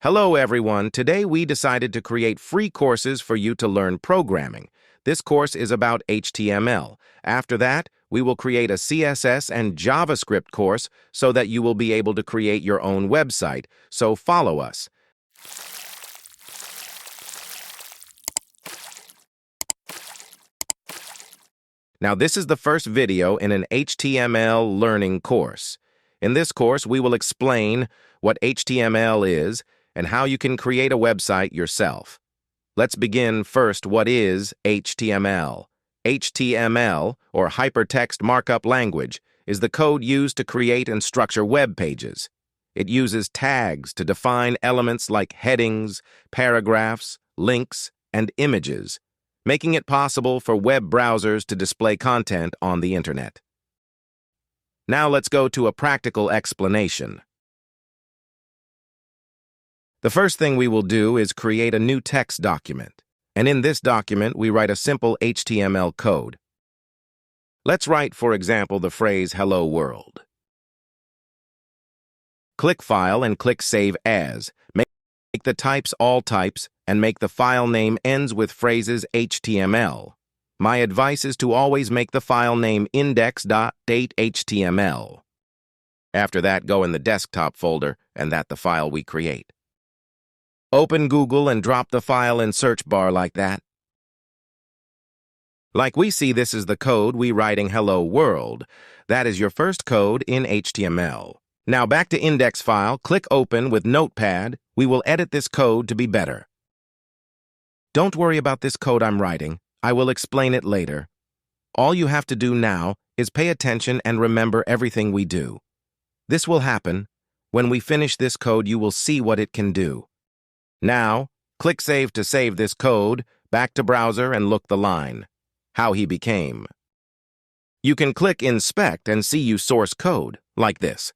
Hello everyone, today we decided to create free courses for you to learn programming. This course is about HTML. After that, we will create a CSS and JavaScript course so that you will be able to create your own website. So follow us. Now this is the first video in an HTML learning course. In this course, we will explain what HTML is and how you can create a website yourself. Let's begin first. What is HTML? HTML, or Hypertext Markup Language, is the code used to create and structure web pages. It uses tags to define elements like headings, paragraphs, links, and images, making it possible for web browsers to display content on the internet. Now let's go to a practical explanation. The first thing we will do is create a new text document, and in this document we write a simple HTML code. Let's write, for example, the phrase "Hello World." Click File and click Save As. Make the types all types and make the file name ends with phrases HTML. My advice is to always make the file name index.datehtml. After that, go in the desktop folder and that's the file we create. Open Google and drop the file in search bar like that. Like we see, this is the code we writing "Hello World." That is your first code in HTML. Now back to index file, click Open with Notepad. We will edit this code to be better. Don't worry about this code I'm writing. I will explain it later. All you have to do now is pay attention and remember everything we do. This will happen. When we finish this code, you will see what it can do. Now, click Save to save this code, back to browser and look the line. How he became. You can click Inspect and see you source code, like this.